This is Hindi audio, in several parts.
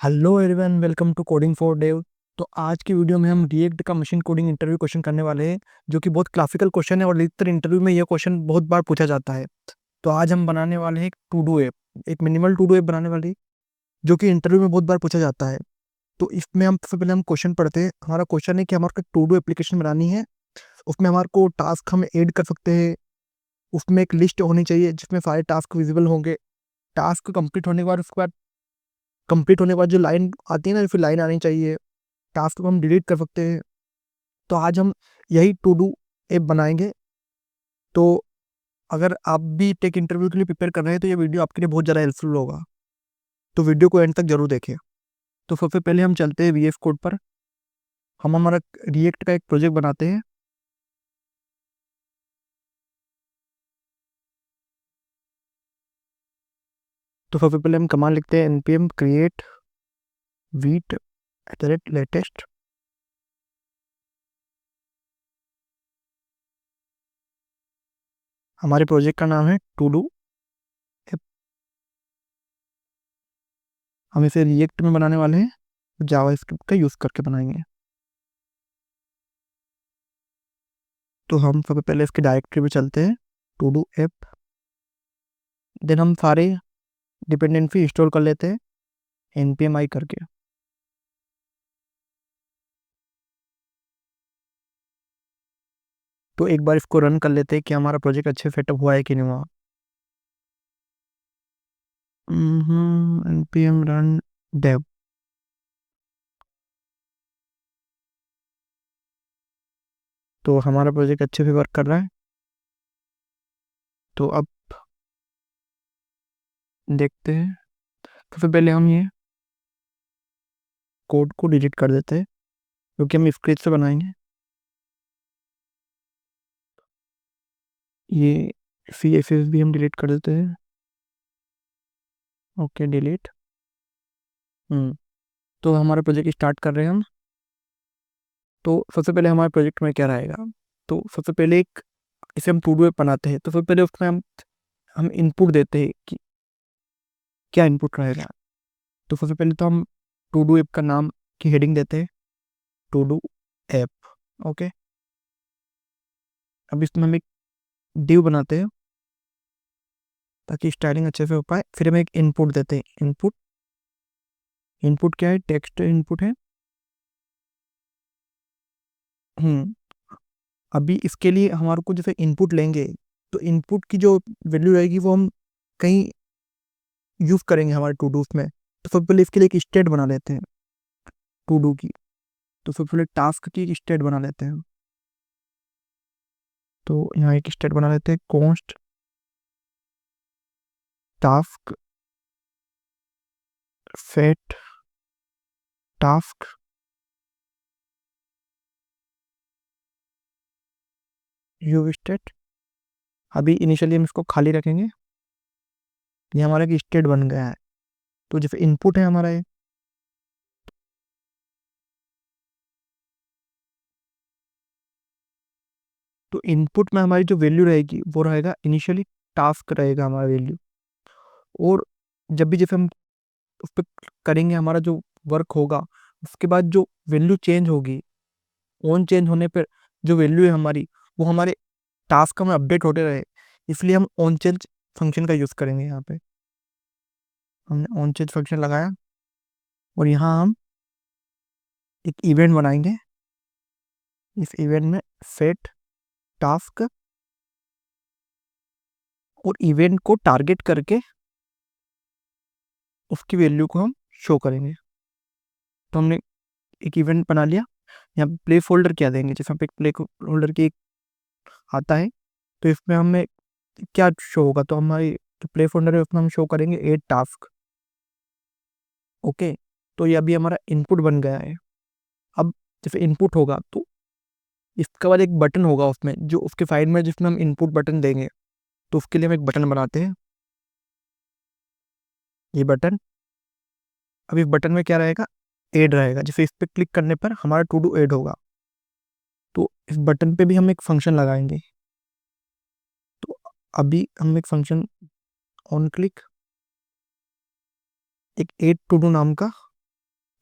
Hello everyone, welcome to coding for dev. तो आज की वीडियो में हम रिएक्ट का मशीन कोडिंग इंटरव्यू क्वेश्चन करने वाले हैं, जो कि बहुत क्लासिकल क्वेश्चन है और अधिकतर इंटरव्यू में ये क्वेश्चन बहुत बार पूछा जाता है। तो आज हम बनाने वाले हैं एक टू डू ऐप, एक मिनिमल टू डू ऐप बनाने वाले हैं, जो कि इंटरव्यू में बहुत बार पूछा जाता है। तो इसमें हम सबसे पहले हम क्वेश्चन पढ़ते हैं। हमारा क्वेश्चन है कि हमारे को टू डू एप्लीकेशन बनानी है। उसमें हमारे को टास्क हम ऐड कर सकते हैं। उसमें एक लिस्ट होनी चाहिए जिसमें सारे टास्क विजिबल होंगे। टास्क कंप्लीट होने के बाद उसके बाद जो लाइन आती है ना, फिर लाइन आनी चाहिए। टास्क को हम डिलीट कर सकते हैं। तो आज हम यही टू डू ऐप बनाएंगे। तो अगर आप भी टेक इंटरव्यू के लिए प्रिपेयर कर रहे हैं तो ये वीडियो आपके लिए बहुत ज़्यादा हेल्पफुल होगा। तो वीडियो को एंड तक जरूर देखें। तो सबसे पहले हम चलते हैं VS कोड पर। हम हमारा रिएक्ट का एक प्रोजेक्ट बनाते हैं। तो सबसे पहले हम कमांड लिखते हैं npm create vite @latest। हमारे प्रोजेक्ट का नाम है टू डू ऐप। हम इसे रिएक्ट में बनाने वाले हैं, जावास्क्रिप्ट का यूज़ करके बनाएंगे। तो हम सबसे पहले इसके डायरेक्टरी में चलते हैं, टू डू ऐप। देन हम सारे डिपेंडेंसी इंस्टॉल कर लेते हैं npm i करके। तो एक बार इसको रन कर लेते हैं कि हमारा प्रोजेक्ट अच्छे सेटअप हुआ है कि नहीं हुआ। npm run dev। तो हमारा प्रोजेक्ट अच्छे से वर्क कर रहा है। तो अब देखते हैं। सबसे पहले हम ये कोड को डिलीट कर देते हैं, क्योंकि हम स्क्रेच से बनाएंगे। ये CSS भी हम डिलीट कर देते हैं। Okay, delete. तो हमारा प्रोजेक्ट स्टार्ट कर रहे हैं हम। तो सबसे पहले हमारे प्रोजेक्ट में क्या रहेगा। तो सबसे पहले एक इसे हम टू डू ऐप बनाते हैं। तो सबसे पहले उसमें हम इनपुट देते हैं कि क्या इनपुट रहेगा। तो सबसे पहले तो हम टू डू ऐप का नाम की हेडिंग देते हैं, टू डू ऐप। ओके। अब इसमें हम एक डिव बनाते हैं ताकि स्टाइलिंग अच्छे से हो पाए। फिर हम एक इनपुट देते हैं, इनपुट। इनपुट क्या है? टेक्स्ट इनपुट है। हम्म अभी इसके लिए हमारे को जैसे इनपुट लेंगे, तो इनपुट की जो वैल्यू रहेगी वो हम कहीं यूज करेंगे हमारे टू डूज में। तो सबसे पहले इसके लिए एक स्टेट बना लेते हैं टू डू की। तो सबसे पहले टास्क की एक स्टेट बना लेते हैं। तो यहाँ एक स्टेट बना लेते हैं, const task set task you state. अभी इनिशियली हम इसको खाली रखेंगे। ये हमारा एक स्टेट बन गया है। तो जैसे इनपुट है हमारा ये। तो इनपुट में हमारी जो वैल्यू रहेगी वो रहेगा इनिशियली टास्क रहेगा हमारा वैल्यू। और जब भी जैसे हम उस पर करेंगे, हमारा जो वर्क होगा, उसके बाद जो वैल्यू चेंज होगी, ऑन चेंज होने पर जो वैल्यू है हमारी, वो हमारे टास्क में अपडेट होते रहे, इसलिए हम ऑन चेंज फंक्शन का यूज़ करेंगे। यहाँ पे हमने ऑन चेंज फंक्शन लगाया और यहाँ हम एक इवेंट बनाएंगे। इस इवेंट में सेट टास्क और इवेंट को टारगेट करके उसकी वैल्यू को हम शो करेंगे। तो हमने एक इवेंट बना लिया। यहाँ पे प्ले फोल्डर क्या देंगे, जैसे यहाँ पे प्ले फोल्डर की एक आता है। तो इसमें हमें क्या शो होगा, तो हमारी जो प्ले फोल्डर है उसमें हम शो करेंगे एड टास्क। ओके। तो ये अभी हमारा इनपुट बन गया है। अब जैसे इनपुट होगा तो इसके बाद एक बटन होगा उसमें, जो उसके साइड में जिसमें हम इनपुट बटन देंगे। तो उसके लिए हम एक बटन बनाते हैं, ये बटन। अब इस बटन में क्या रहेगा? ऐड रहेगा। जैसे इस पर क्लिक करने पर हमारा टू डू ऐड होगा। तो इस बटन पे भी हम एक फंक्शन लगाएंगे। तो अभी हम एक फंक्शन ऑन क्लिक, एक ऐड टू डू नाम का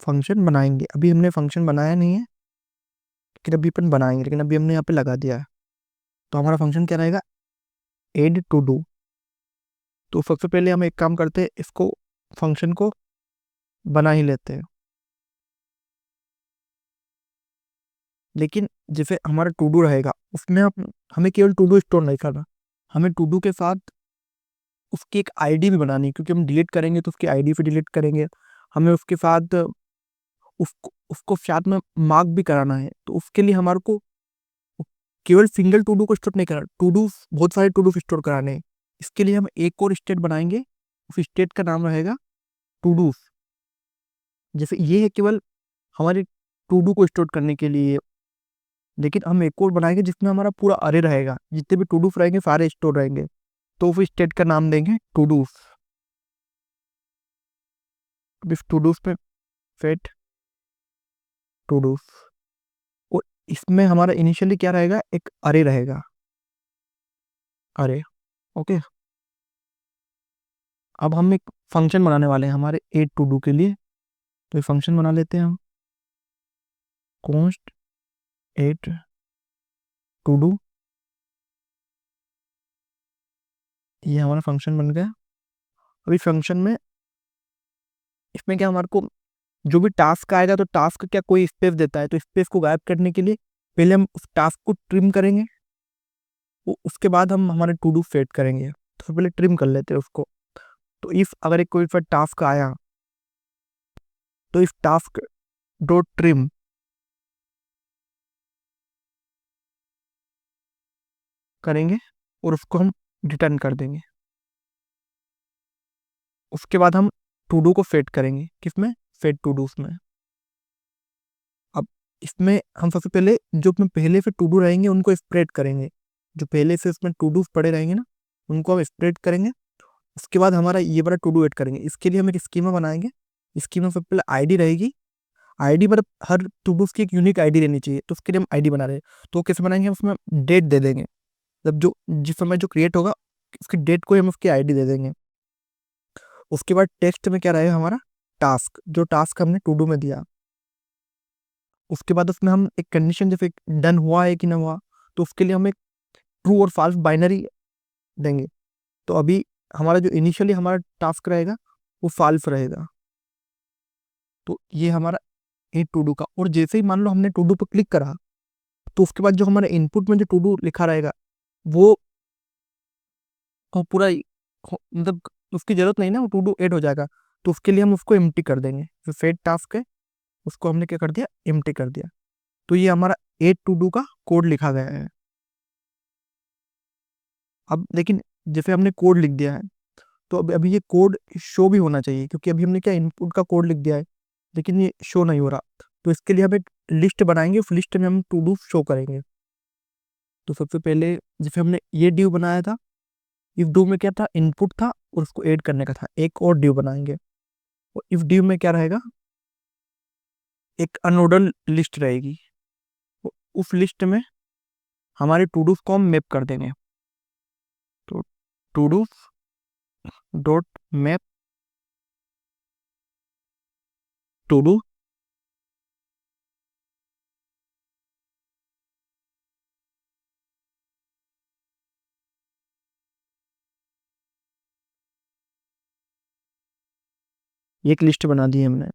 फंक्शन बनाएंगे। अभी हमने फंक्शन बनाया नहीं है, लेकिन अभी अपन बनाएंगे, लेकिन अभी हमने यहाँ पे लगा दिया है। तो हमारा फंक्शन क्या रहेगा, एड टू डू। तो सबसे पहले हम एक काम करते हैं, इसको फंक्शन को बना ही लेते हैं। लेकिन जैसे हमारा टू डू रहेगा, उसमें हमें केवल टू डू स्टोर नहीं करना, हमें टू डू के साथ उसकी एक आईडी भी बनानी है, क्योंकि हम डिलीट करेंगे तो उसकी आईडी पे डिलीट करेंगे। हमें उसके साथ उसको उसको साथ में मार्क भी कराना है। तो उसके लिए हमारे को केवल सिंगल टू डू को स्टोर नहीं करना, टू डू बहुत सारे टू डू स्टोर कराने हैं। इसके लिए हम एक और स्टेट बनाएंगे, उस स्टेट का नाम रहेगा टू डू। जैसे ये है केवल हमारे टू डू को स्टोर करने के लिए, लेकिन हम एक और बनाएंगे जिसमें हमारा पूरा अरे रहेगा, जितने भी टू डू रहेंगे सारे स्टोर रहेंगे। तो उस स्टेट का नाम देंगे टू डू। इस टू डू पे फेट टू डू, और इसमें हमारा इनिशियली क्या रहेगा, एक अरे रहेगा, अरे। ओके, अब हम एक फंक्शन बनाने वाले हैं हमारे एड टू डू के लिए। तो ये फंक्शन बना लेते हैं हम, कॉन्स्ट एड टू डू। ये हमारा फंक्शन बन गया। अभी फंक्शन में इसमें क्या, हमारे को जो भी टास्क आएगा, तो टास्क क्या कोई स्पेस देता है, तो स्पेस को गायब करने के लिए पहले हम उस टास्क को ट्रिम करेंगे, उसके बाद हम हमारे टू डू सेट करेंगे। तो पहले ट्रिम कर लेते हैं उसको। तो इफ अगर एक कोई टास्क आया, तो इफ टास्क डॉट ट्रिम करेंगे और उसको हम रिटर्न कर देंगे। उसके बाद हम टू डू को सेट करेंगे, किसमें, सेट टू डू में। अब इसमें हम सबसे पहले जो अपने पहले से टू डू रहेंगे उनको स्प्रेड करेंगे, जो पहले से उसमें टू डू पड़े रहेंगे ना, उनको हम स्प्रेड करेंगे। उसके बाद हमारा ये वाला टू डू ऐड करेंगे। इसके लिए हम एक स्कीमा बनाएंगे। स्कीमा सबसे पहले आईडी रहेगी, आईडी मतलब हर टू डू की एक यूनिक आईडी रहनी चाहिए, तो उसके लिए हम आईडी बना रहे हैं। तो कैसे बनाएंगे, हम उसमें डेट दे देंगे, मतलब जो जिस समय जो क्रिएट होगा उसकी डेट को हम उसकी आईडी दे देंगे। उसके बाद टेक्स्ट में क्या रहेगा, हमारा टास्क, जो टास्क हमने टू डू में दिया। उसके बाद उसमें हम एक कंडीशन, जैसे डन हुआ है कि ना हुआ, तो उसके लिए हम एक ट्रू और फॉल्स बाइनरी देंगे। तो अभी हमारा जो इनिशियली हमारा टास्क रहेगा वो फॉल्स रहेगा। तो ये हमारा ए टू डू का। और जैसे ही मान लो हमने टू डू पर क्लिक करा, तो उसके बाद जो हमारे इनपुट में जो टू डू लिखा रहेगा वो पूरा मतलब उसकी जरूरत नहीं ना, वो टू डू ऐड हो जाएगा। तो उसके लिए हम उसको एम्प्टी कर देंगे, जो सेट टास्क है उसको हमने क्या कर दिया, एम्प्टी कर दिया। तो ये हमारा ए टू डू का कोड लिखा गया है। अब लेकिन जैसे हमने कोड लिख दिया है, तो अभी ये कोड शो भी होना चाहिए, क्योंकि अभी हमने क्या इनपुट का कोड लिख दिया है, लेकिन ये शो नहीं हो रहा। तो इसके लिए हम एक लिस्ट बनाएंगे, उस लिस्ट में हम टू डू शो करेंगे। तो सबसे पहले जैसे हमने ये ड्यू बनाया था, इफ ड्यू में क्या था, इनपुट था और उसको ऐड करने का था, एक और ड्यू बनाएंगे। और इफ ड्यू में क्या रहेगा, एक अनऑर्डर लिस्ट रहेगी। उस लिस्ट में हमारे टू डू को हम मैप कर देंगे। तो to do dot map to do. एक लिस्ट बना दी हमने।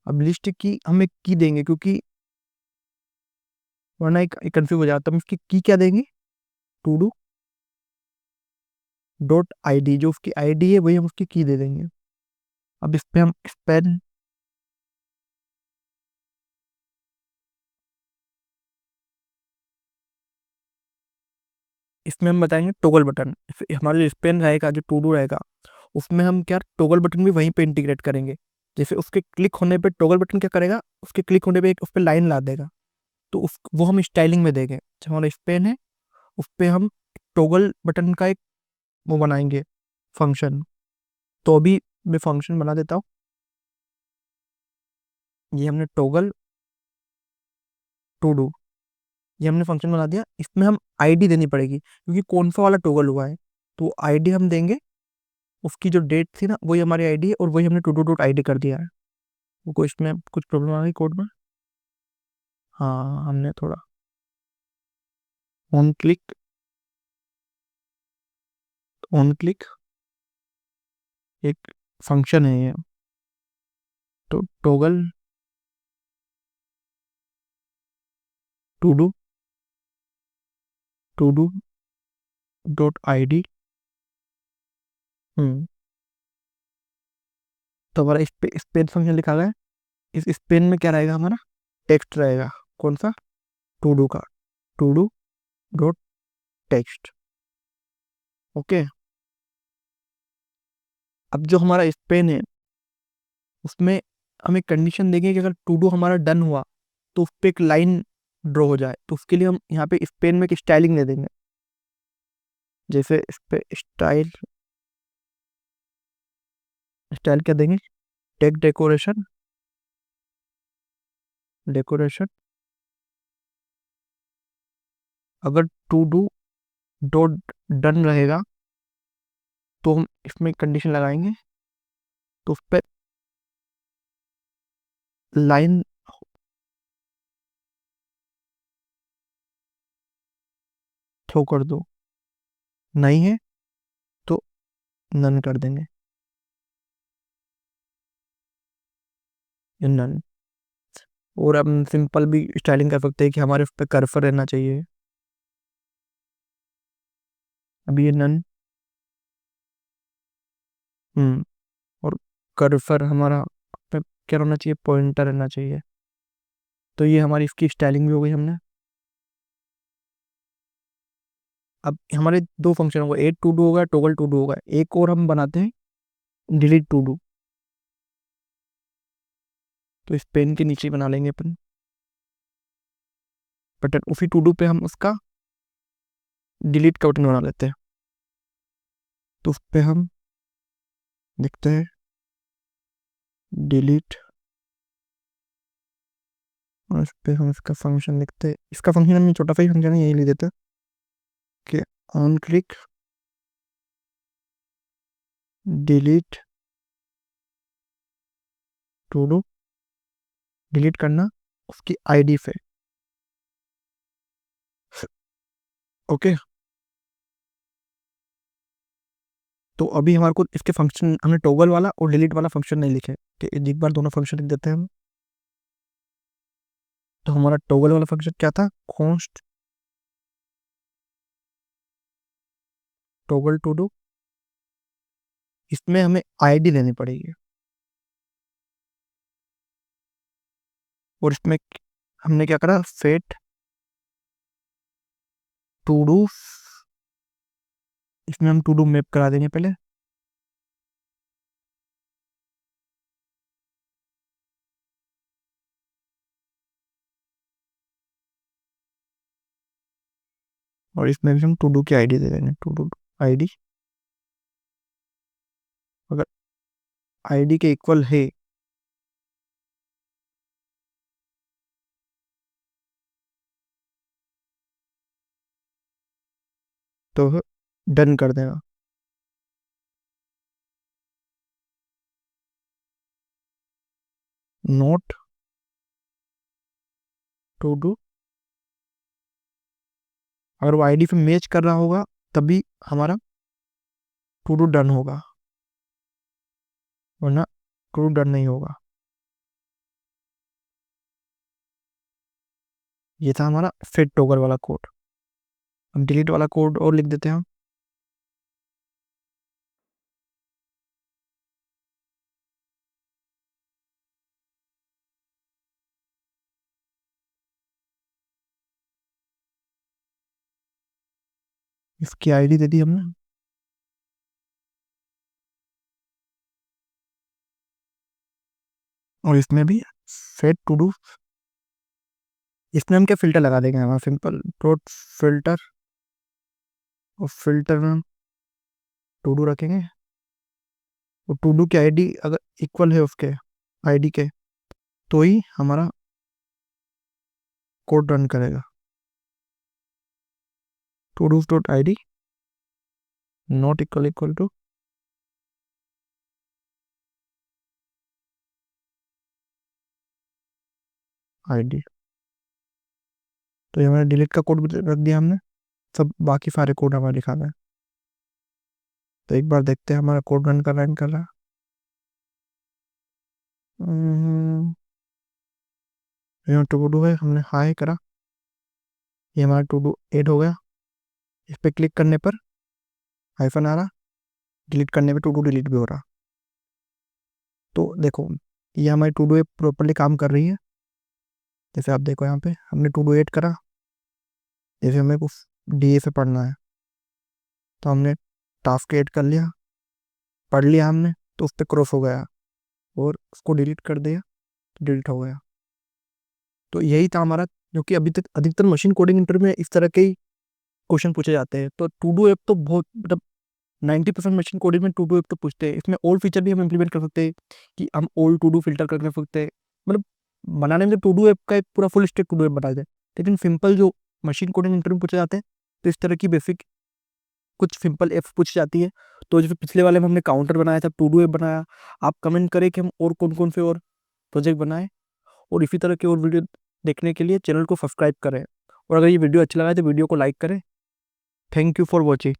अब लिस्ट की हम एक की देंगे, क्योंकि वरना एक कंफ्यूज हो जाता है। हम इसकी की क्या देंगे, टू डू डॉट आईडी, जो उसकी आईडी है वही हम उसकी की दे देंगे। अब इस पे हम स्पेन, इसमें हम बताएंगे टोगल बटन। हमारा जो स्पेन रहेगा, जो टू डू रहेगा, उसमें हम क्या टोगल बटन भी वहीं पे इंटीग्रेट करेंगे। जैसे उसके क्लिक होने पे टोगल बटन क्या करेगा, उसके क्लिक होने पे एक उस पर लाइन ला देगा। तो उस वो हम स्टाइलिंग में देंगे। जो हमारा स्पेन है उस पे हम टोगल बटन का एक वो बनाएंगे, फंक्शन। तो अभी मैं फंक्शन बना देता हूँ। ये हमने टोगल टू डू, ये हमने फंक्शन बना दिया। इसमें हम आईडी देनी पड़ेगी, क्योंकि कौन सा वाला टोगल हुआ है। तो आईडी हम देंगे उसकी जो डेट थी ना वही हमारी आईडी है, और वही हमने टू डू डॉट आईडी कर दिया है। वो कोई इसमें कुछ प्रॉब्लम आ गई कोड में? हाँ, हमने थोड़ा ऑन क्लिक, ऑन क्लिक एक फंक्शन है ये, तो toggle to do dot ID. तो हमारा इस पे स्पेन फंक्शन लिखा गया है। इस स्पेन में क्या रहेगा हमारा? टेक्स्ट रहेगा। कौन सा? टू डू का, to do dot text. Okay. अब जो हमारा स्पेन है उसमें हम एक कंडीशन देंगे कि अगर टू डू हमारा डन हुआ तो उस पर एक लाइन ड्रॉ हो जाए, तो उसके लिए हम यहाँ पे स्पेन में एक स्टाइलिंग दे देंगे। जैसे इस पे स्टाइल, स्टाइल क्या देंगे? Text decoration, decoration. अगर टू डू डॉट डन रहेगा तो हम इसमें कंडीशन लगाएंगे, तो उस पर लाइन थ्रो कर दो, नहीं है तो नन कर देंगे, नन। और हम सिंपल भी स्टाइलिंग कर सकते हैं कि हमारे उस पर कर्सर रहना चाहिए। अभी ये नन। हम्म। और कर्सर हमारा पे क्या रहना चाहिए? पॉइंटर रहना चाहिए। तो ये हमारी इसकी स्टाइलिंग भी हो गई हमने। अब हमारे दो फंक्शन होगा, एड टू डू होगा, टोगल टू डू होगा। एक और हम बनाते हैं डिलीट टू डू, तो इस पेन के नीचे ही बना लेंगे अपन बटन। उसी टू डू पे हम उसका डिलीट का बटन बना लेते हैं, तो उस पे हम देखते हैं डिलीट, और इस पे हम इसका फंक्शन लिखते हैं। इसका फंक्शन हम छोटा सा ही फंक्शन है, यही लिख देते हैं कि on click delete to do, delete करना उसकी आईडी से। ओके। तो अभी हमारे को इसके फंक्शन, हमने टॉगल वाला और डिलीट वाला फंक्शन नहीं लिखे, तो एक बार दोनों फंक्शन लिख देते हैं हम। तो हमारा टॉगल वाला फंक्शन क्या था? Const toggle to do. इसमें हमें आईडी देनी पड़ेगी, और इसमें हमने क्या करा? सेट टू डू, इसमें हम टू डू मैप करा देंगे पहले। और इसमें भी हम टू डू की आईडी दे देंगे, टू डू आईडी। अगर आईडी के इक्वल है तो डन कर देगा। नोट टू डू, अगर वो आईडी पे मैच कर रहा होगा तभी हमारा टू डू डन होगा, वरना टू डू डन नहीं होगा। ये था हमारा फिट टॉगल वाला कोड। हम डिलीट वाला कोड और लिख देते हैं हम। इसकी आईडी दे दी हमने, और इसमें भी सेट टू डू। इसमें हम क्या फिल्टर लगा देंगे? हमारा सिंपल डॉट फिल्टर, और फिल्टर में हम टू डू रखेंगे, और टू डू की आईडी अगर इक्वल है उसके आईडी के तो ही हमारा कोड रन करेगा। To do dot ID not equal equal to ID. तो ये हमारा डिलीट का कोड भी रख दिया हमने, सब बाकी सारे कोड हमारे लिखा है। तो एक बार देखते हैं हमारा कोड रन कर रहा है। यहाँ टू डू है, हमने हाई करा, ये हमारा टू डू ऐड हो गया। इस पर क्लिक करने पर हाइफन आ रहा, डिलीट करने पे टू डू डिलीट भी हो रहा। तो देखो ये हमारी टू डू प्रॉपरली काम कर रही है। जैसे आप देखो यहाँ पे हमने टू डू ऐड करा, जैसे हमें कुछ डीए से पढ़ना है तो हमने टास्क ऐड कर लिया, पढ़ लिया हमने, तो उस पर क्रॉस हो गया और उसको डिलीट कर दिया तो डिलीट हो गया। तो यही था हमारा, जो कि अभी तक अधिकतर मशीन कोडिंग इंटरव्यू में इस तरह के ही क्वेश्चन पूछे जाते हैं। तो टू डू ऐप तो बहुत मतलब 90% मशीन कोडिंग में टू डू ऐप तो पूछते हैं। इसमें ओल्ड फीचर भी हम इम्प्लीमेंट कर सकते हैं कि हम ओल्ड टू डू फिल्टर कर सकते हैं। मतलब बनाने में टू डू ऐप का एक पूरा full stack to do app बना जाए। लेकिन सिंपल जो मशीन कोडिंग इंटरव्यू पूछे जाते हैं तो इस तरह की बेसिक कुछ सिंपल ऐप्स पूछी जाती है। तो जो पिछले वाले में हमने काउंटर बनाया था, टू डू ऐप बनाया। आप कमेंट करें कि हम और कौन कौन से और प्रोजेक्ट बनाए, और इसी तरह के और वीडियो देखने के लिए चैनल को सब्सक्राइब करें। और अगर ये वीडियो अच्छा लगा है तो वीडियो को लाइक करें। Thank you for watching.